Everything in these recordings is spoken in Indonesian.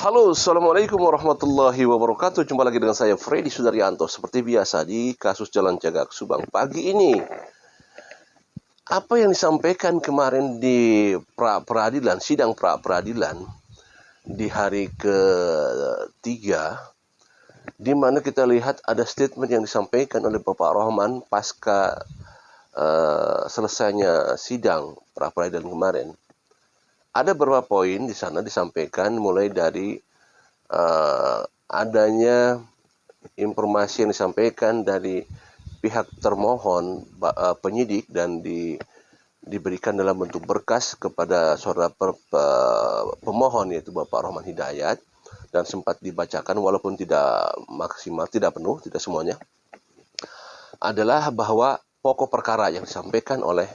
Halo, Assalamualaikum warahmatullahi wabarakatuh. Jumpa lagi dengan saya, Freddy Sudaryanto. Seperti biasa di kasus Jalan Cagak Subang. Pagi ini, apa yang disampaikan kemarin di peradilan, sidang peradilan di hari ketiga, di mana kita lihat ada statement yang disampaikan oleh Bapak Rohman pasca selesainya sidang peradilan kemarin. Ada beberapa poin di sana disampaikan, mulai dari adanya informasi yang disampaikan dari pihak termohon, penyidik, dan diberikan dalam bentuk berkas kepada saudara pemohon, yaitu Bapak Rohman Hidayat, dan sempat dibacakan walaupun tidak maksimal, tidak penuh, tidak semuanya, adalah bahwa pokok perkara yang disampaikan oleh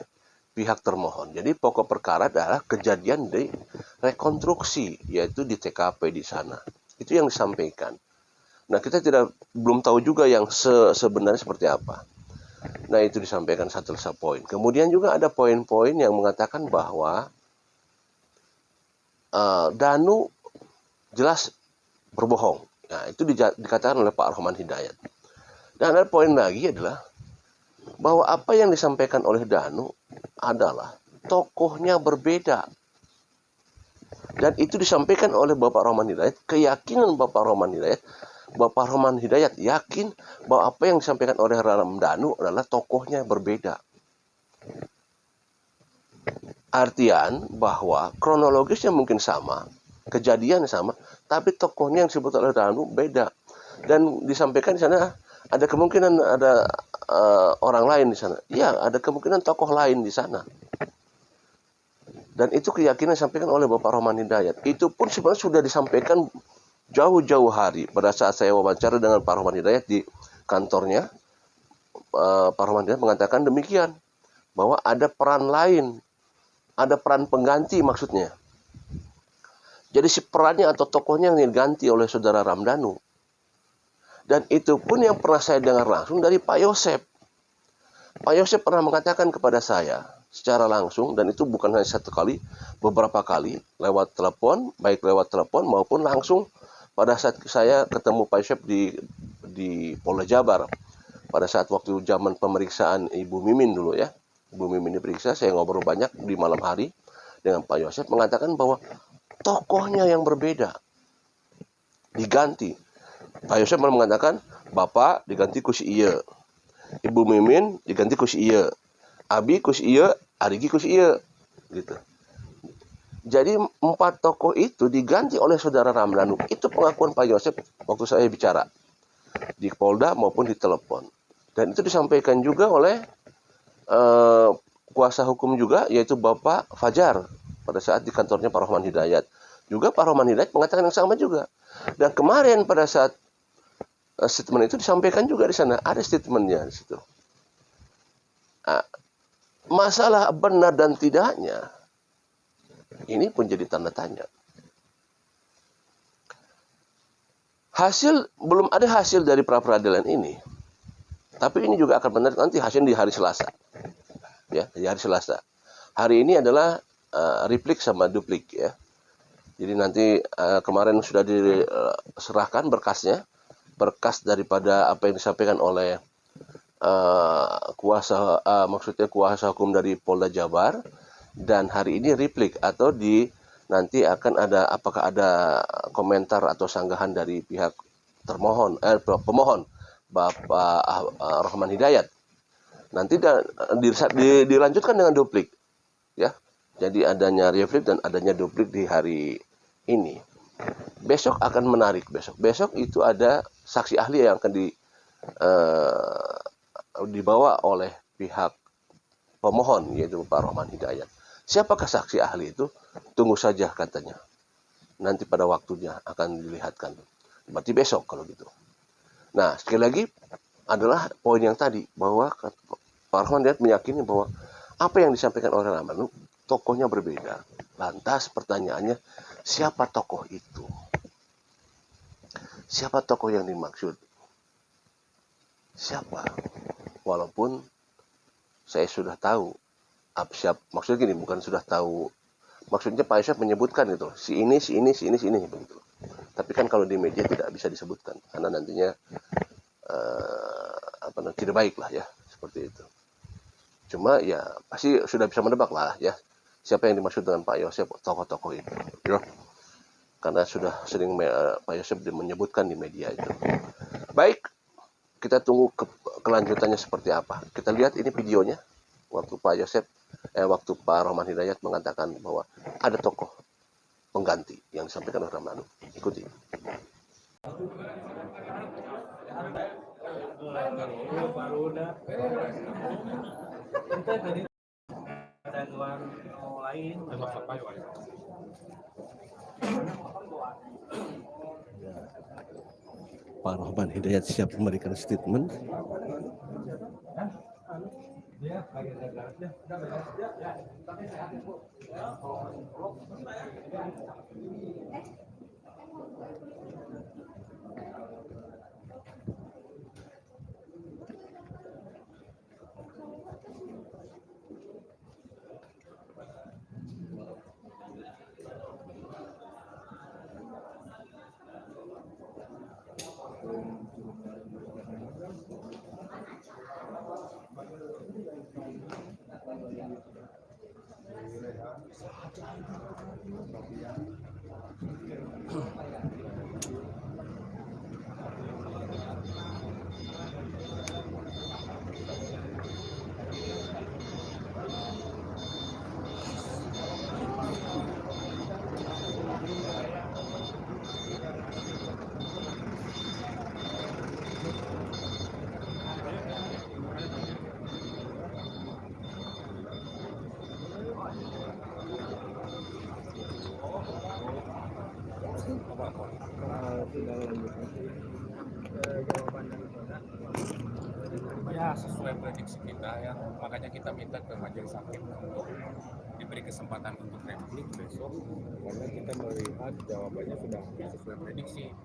pihak termohon. Jadi pokok perkara adalah kejadian di rekonstruksi, yaitu di TKP di sana. Itu yang disampaikan. Nah, kita belum tahu juga yang sebenarnya seperti apa. Nah, itu disampaikan satu poin. Kemudian juga ada poin-poin yang mengatakan bahwa Danu jelas berbohong. Nah, itu dikatakan oleh Pak Rohman Hidayat. Dan ada poin lagi adalah bahwa apa yang disampaikan oleh Danu adalah tokohnya berbeda. Dan itu disampaikan oleh Bapak Rohman Hidayat, keyakinan Bapak Rohman Hidayat. Bapak Rohman Hidayat yakin bahwa apa yang disampaikan oleh Ram Danu adalah tokohnya berbeda. Artian bahwa kronologisnya mungkin sama, kejadiannya sama, tapi tokohnya yang disebut oleh Danu beda. Dan disampaikan di sana ada kemungkinan ada orang lain di sana. Ya, ada kemungkinan tokoh lain di sana. Dan itu keyakinan disampaikan oleh Bapak Rohman Hidayat. Itu pun sebenarnya sudah disampaikan jauh-jauh hari pada saat saya wawancara dengan Pak Rohman Hidayat di kantornya. Pak Rohman Hidayat mengatakan demikian, bahwa ada peran lain, ada peran pengganti maksudnya. Jadi si perannya atau tokohnya yang diganti oleh saudara Ramdhanu. Dan itu pun yang pernah saya dengar langsung dari Pak Yosep. Pak Yosep pernah mengatakan kepada saya secara langsung, dan itu bukan hanya satu kali, beberapa kali lewat telepon, baik lewat telepon maupun langsung pada saat saya ketemu Pak Yosep di Polda Jabar. Pada saat waktu zaman pemeriksaan Ibu Mimin dulu ya. Ibu Mimin diperiksa, saya ngobrol banyak di malam hari dengan Pak Yosep, mengatakan bahwa tokohnya yang berbeda diganti. Pak Yosep malah mengatakan, Bapak diganti ku si ieu, Ibu Mimin diganti ku si ieu, Abi ku si ieu, Arigi ku si ieu, gitu. Jadi 4 tokoh itu diganti oleh saudara Ramdhanu. Itu pengakuan Pak Yosep waktu saya bicara di Polda maupun di telepon. Dan itu disampaikan juga oleh kuasa hukum juga, yaitu Bapak Fajar, pada saat di kantornya Pak Rohman Hidayat. Juga Pak Rohman Hidayat mengatakan yang sama juga. Dan kemarin pada saat statement itu disampaikan juga di sana, ada statementnya di situ. Masalah benar dan tidaknya, ini pun jadi tanda tanya. Belum ada hasil dari pra-peradilan ini. Tapi ini juga akan benar nanti hasil di hari Selasa. Ya, di hari Selasa. Hari ini adalah replik sama duplik ya. Jadi nanti kemarin sudah diserahkan berkasnya. Berkas daripada apa yang disampaikan oleh kuasa hukum dari Polda Jabar, dan hari ini replik atau nanti akan ada, apakah ada komentar atau sanggahan dari pihak pemohon Bapak Rohman Hidayat. Nanti dilanjutkan dengan duplik ya. Jadi adanya replik dan adanya duplik di hari ini. Besok akan menarik. Besok itu ada saksi ahli yang akan dibawa oleh pihak pemohon, yaitu Pak Rohman Hidayat. Siapakah saksi ahli itu? Tunggu saja katanya. Nanti pada waktunya akan dilihatkan. Berarti besok kalau gitu. Nah, sekali lagi adalah poin yang tadi, bahwa Pak Rohman Hidayat meyakini bahwa apa yang disampaikan oleh Ramdhanu, tokohnya berbeda. Lantas pertanyaannya, siapa tokoh itu? Siapa tokoh yang dimaksud? Siapa? Walaupun saya sudah tahu, maksudnya gini, bukan sudah tahu, maksudnya Pak Yosef menyebutkan itu, si ini begitu. Tapi kan kalau di media tidak bisa disebutkan karena nantinya tidak baik lah ya, seperti itu. Cuma ya pasti sudah bisa menebak lah ya siapa yang dimaksud dengan Pak Yosep, tokoh-tokoh itu, ya. Karena sudah sering Pak Yosep menyebutkan di media itu. Baik, kita tunggu kelanjutannya seperti apa. Kita lihat ini videonya waktu waktu Pak Rohman Hidayat mengatakan bahwa ada tokoh pengganti yang disampaikan oleh Ramlan. Ikuti. Pak Rohman Hidayat siap memberikan statement. Ya, sesuai prediksi kita ya, makanya kita minta ke majelis hakim untuk diberi kesempatan untuk replik besok, karena kita melihat jawabannya sudah sesuai prediksi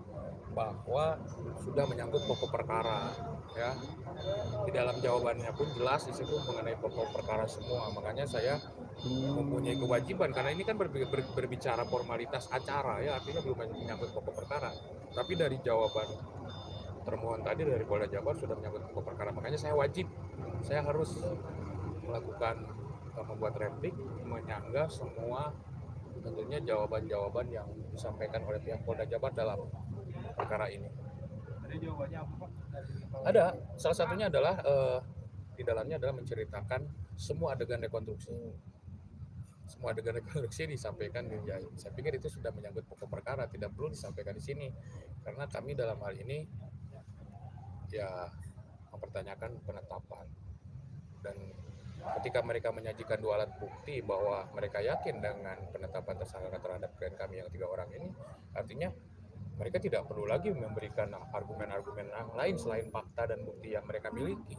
bahwa sudah menyangkut pokok perkara ya. Di dalam jawabannya pun jelas di situ mengenai pokok perkara semua. Makanya saya mempunyai kewajiban, karena ini kan berbicara formalitas acara ya, artinya belum menyangkut pokok perkara. Tapi dari jawaban termohon tadi dari Polda Jabar sudah menyangkut pokok perkara, makanya saya harus melakukan membuat replik, menyanggah semua tentunya jawaban-jawaban yang disampaikan oleh pihak Polda Jabar dalam perkara ini. Ada jawabannya apa Pak? Ada, salah satunya adalah di dalamnya adalah menceritakan semua adegan rekonstruksi. Semua adegan rekonstruksi disampaikan di Jahit. Saya pikir itu sudah menyangkut pokok perkara, tidak perlu disampaikan di sini, karena kami dalam hal ini ya mempertanyakan penetapan, dan ketika mereka menyajikan 2 alat bukti bahwa mereka yakin dengan penetapan tersangka terhadap klien kami yang 3 orang ini, artinya mereka tidak perlu lagi memberikan argumen-argumen lain selain fakta dan bukti yang mereka miliki.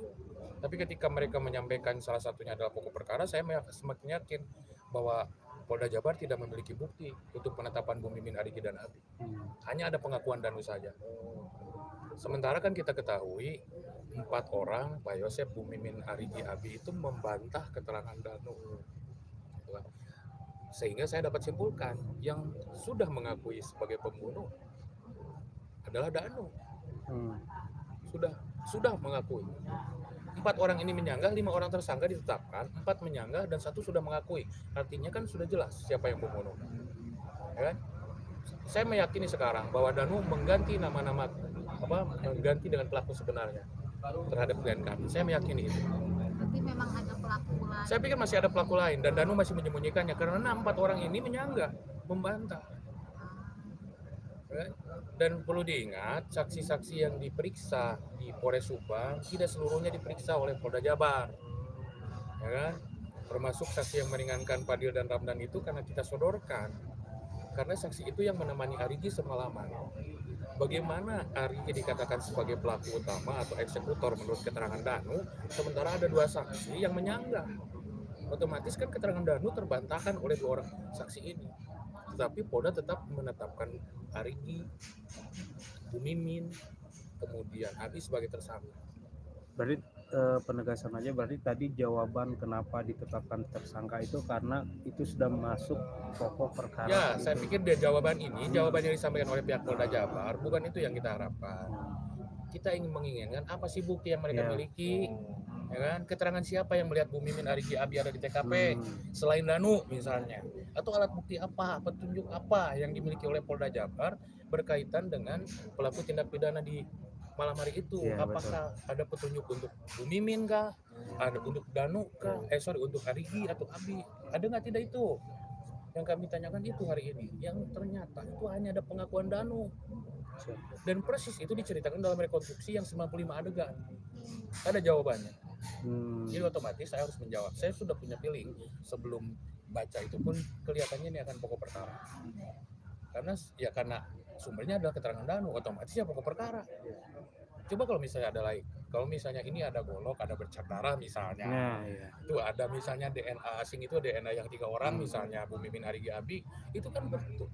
Tapi ketika mereka menyampaikan salah satunya adalah pokok perkara, saya semakin yakin bahwa Polda Jabar tidak memiliki bukti untuk penetapan Bu Mimin, Arigi, dan Abi. Hanya ada pengakuan Danu saja. Sementara kan kita ketahui 4 orang, Pak Yosep, Bu Mimin, Arigi, Abi itu membantah keterangan Danu. Sehingga saya dapat simpulkan yang sudah mengakui sebagai pembunuh adalah Danu. Sudah mengakui. 4 orang ini menyanggah, 5 orang tersangka ditetapkan, 4 menyanggah dan 1 sudah mengakui. Artinya kan sudah jelas siapa yang membunuh. Ya kan? Saya meyakini sekarang bahwa Danu mengganti nama-nama mengganti dengan pelaku sebenarnya terhadap klien kami. Saya meyakini itu. Tapi memang ada pelaku lain. Saya pikir masih ada pelaku lain dan Danu masih menyembunyikannya karena 4 orang ini menyanggah, membantah. Dan perlu diingat, saksi-saksi yang diperiksa di Polres Subang tidak seluruhnya diperiksa oleh Polda Jabar, ya kan? Termasuk saksi yang meringankan Fadil dan Ramdan itu karena kita sodorkan, karena saksi itu yang menemani Arigi semalaman. Bagaimana Arigi dikatakan sebagai pelaku utama atau eksekutor menurut keterangan Danu, sementara ada 2 saksi yang menyanggah? Otomatis kan keterangan Danu terbantahkan oleh 2 orang saksi ini. Tetapi Polda tetap menetapkan Arigi, Bu Mimin, kemudian Abi sebagai tersangka. Berarti penegasan aja, berarti tadi jawaban kenapa ditetapkan tersangka itu karena itu sudah masuk pokok perkara. Ya, saya pikir dia jawaban yang disampaikan oleh pihak Polda Jabar bukan itu yang kita harapkan. Kita ingin menginginkan apa sih bukti yang mereka miliki, ya kan? Keterangan siapa yang melihat Bu Mimin Arigi Abi ada di TKP selain Danu misalnya, atau alat bukti apa, petunjuk apa yang dimiliki oleh Polda Jabar berkaitan dengan pelaku tindak pidana di malam hari itu. Apakah ada petunjuk untuk Bu Mimin kah, ada untuk Danu kah, untuk Arigi atau Abi, ada nggak? Tidak, itu yang kami tanyakan itu hari ini. Yang ternyata itu hanya ada pengakuan Danu. Dan persis itu diceritakan dalam rekonstruksi yang 95 adegan. Ada jawabannya. Jadi otomatis saya harus menjawab. Saya sudah punya feeling sebelum baca itu pun kelihatannya ini akan pokok perkara. Karena sumbernya adalah keterangan Danu, otomatis ya pokok perkara. Coba kalau misalnya ada lain, kalau misalnya ini ada golok, ada bercak darah misalnya, itu ada misalnya DNA asing, itu DNA yang 3 orang misalnya Bu Mimin Arigi Abi, itu kan betul.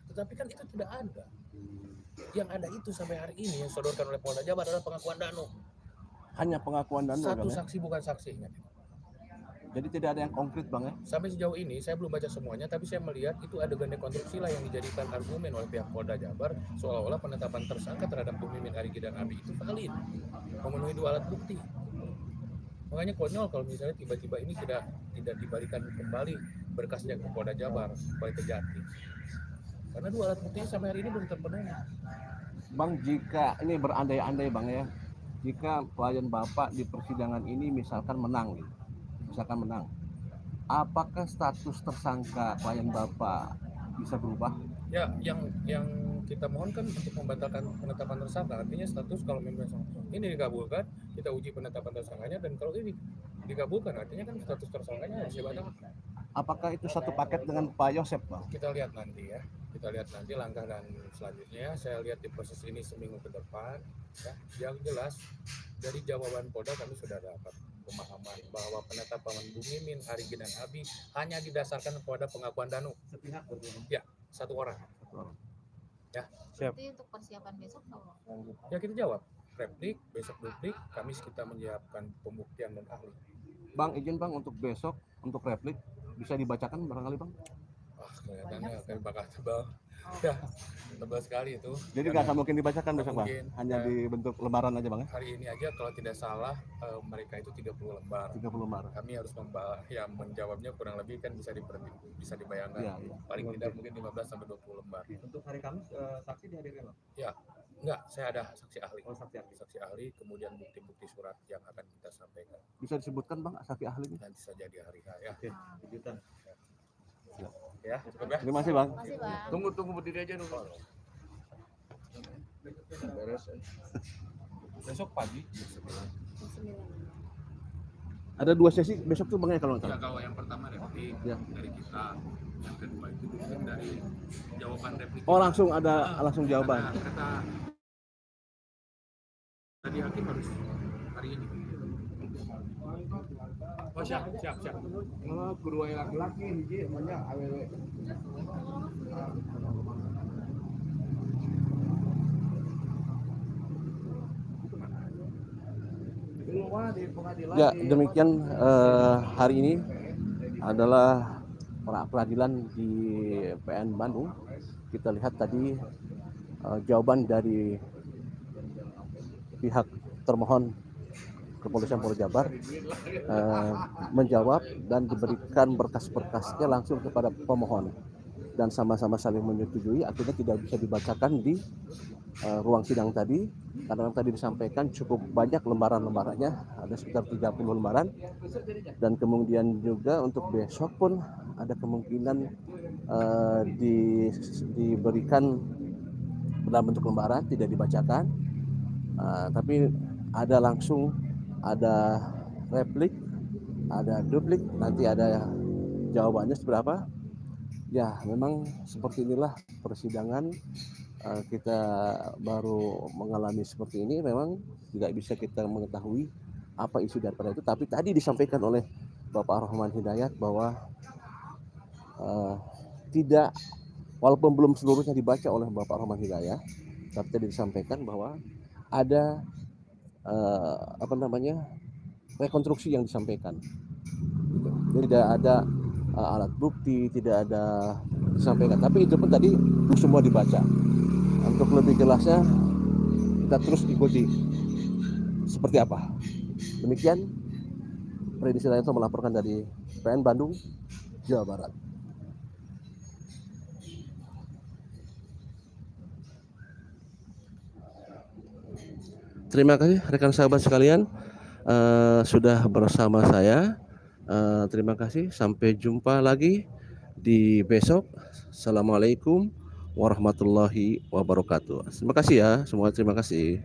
Tetapi kan itu tidak ada. Yang ada itu sampai hari ini yang disodorkan oleh Polda Jabar adalah pengakuan Danu. Hanya pengakuan Danu. Satu saksi bukan saksi. Jadi tidak ada yang konkret Bang ya? Sampai sejauh ini saya belum baca semuanya, tapi saya melihat itu adegan rekonstruksi lah yang dijadikan argumen oleh pihak Polda Jabar, seolah-olah penetapan tersangka terhadap Bu Mimin Arigi dan Abi itu valid, memenuhi 2 alat bukti. Makanya konyol kalau misalnya tiba-tiba ini tidak dibalikan kembali berkasnya ke Polda Jabar, supaya Kejati. Karena 2 alat bukti sampai hari ini belum terpenuhi. Bang, jika ini berandai-andai Bang ya, jika klien Bapak di persidangan ini misalkan menang, apakah status tersangka klien Bapak bisa berubah? Ya, yang kita mohon kan untuk membatalkan penetapan tersangka, artinya status kalau memang ini dikabulkan, kita uji penetapan tersangkanya, dan kalau ini dikabulkan artinya kan status tersangkanya harus dibatalkan. Apakah itu satu paket dengan Pak Yosep Bang? Kita lihat nanti ya, langkah dan selanjutnya. Saya lihat di proses ini seminggu ke depan ya. Yang jelas dari jawaban Polda kami sudah dapat pemahaman bahwa penetapan Bu Mimin, Arigi dan Abi hanya didasarkan pada pengakuan Danu. Sepihak betul. Ya, 1 orang. Ya. Siap. Jadi untuk persiapan besok kalau ya kita jawab replik, besok duplik, Kamis kita menyiapkan pembuktian dan ahli. Bang, izin Bang untuk besok, untuk replik bisa dibacakan barangkali Bang? Kelihatannya kayak bakal tebal. Ya, tebal sekali itu. Jadi nggak akan mungkin dibacakan besok Bang? Mungkin. Hanya dibentuk lembaran aja Bang ya? Hari ini aja kalau tidak salah mereka itu 30 lembar. 30 lembar. Kami harus menjawabnya kurang lebih kan bisa dibayangkan. Ya. Paling tidak mungkin 15 sampai 20 lembar. Untuk hari Kamis saksi dihadirkan Bang? Ya. Enggak, saya ada saksi ahli. Saksi ahli, kemudian bukti-bukti surat yang akan kita sampaikan. Bisa disebutkan Bang saksi ahli ini? Nanti saja di hari H ya. Oke, kejutan. Ya, cukup ya. Terima kasih Bang. masih Bang. Tunggu berdiri aja dulu. Beres. Besok pagi. Ada 2 sesi besok tuh Bang ya kalau nggak Ya, salah? kalau yang pertama replik dari kita, yang kedua itu mungkin dari jawaban replik. Oh langsung ada langsung jawaban. Kata tadi hakim harus hari ini. Oh siap. Kalau kedua laki-laki hiji banyak awewe. Ya demikian hari ini adalah peradilan di PN Bandung. Kita lihat tadi jawaban dari pihak termohon Kepolisian Polda Jabar menjawab dan diberikan berkas-berkasnya langsung kepada pemohon dan sama-sama saling menyetujui, akhirnya tidak bisa dibacakan di ruang sidang tadi karena tadi disampaikan cukup banyak lembaran-lembarannya, ada sekitar 30 lembaran, dan kemudian juga untuk besok pun ada kemungkinan diberikan dalam bentuk lembaran, tidak dibacakan, tapi ada langsung, ada replik, ada duplik, nanti ada jawabannya seberapa. Ya memang seperti inilah persidangan, kita baru mengalami seperti ini, memang tidak bisa kita mengetahui apa isi daripada itu, tapi tadi disampaikan oleh Bapak Rohman Hidayat bahwa tidak, walaupun belum seluruhnya dibaca oleh Bapak Rohman Hidayat, tapi tadi disampaikan bahwa ada apa namanya, rekonstruksi yang disampaikan. Gitu. Jadi tidak ada alat bukti, tidak ada disampaikan. Tapi itu pun tadi semua dibaca. Untuk lebih jelasnya kita terus ikuti seperti apa. Demikian Prediksi Rayanto melaporkan dari PN Bandung, Jawa Barat. Terima kasih rekan sahabat sekalian sudah bersama saya. Terima kasih. Sampai jumpa lagi di besok. Assalamualaikum warahmatullahi wabarakatuh. Terima kasih ya semua. Terima kasih.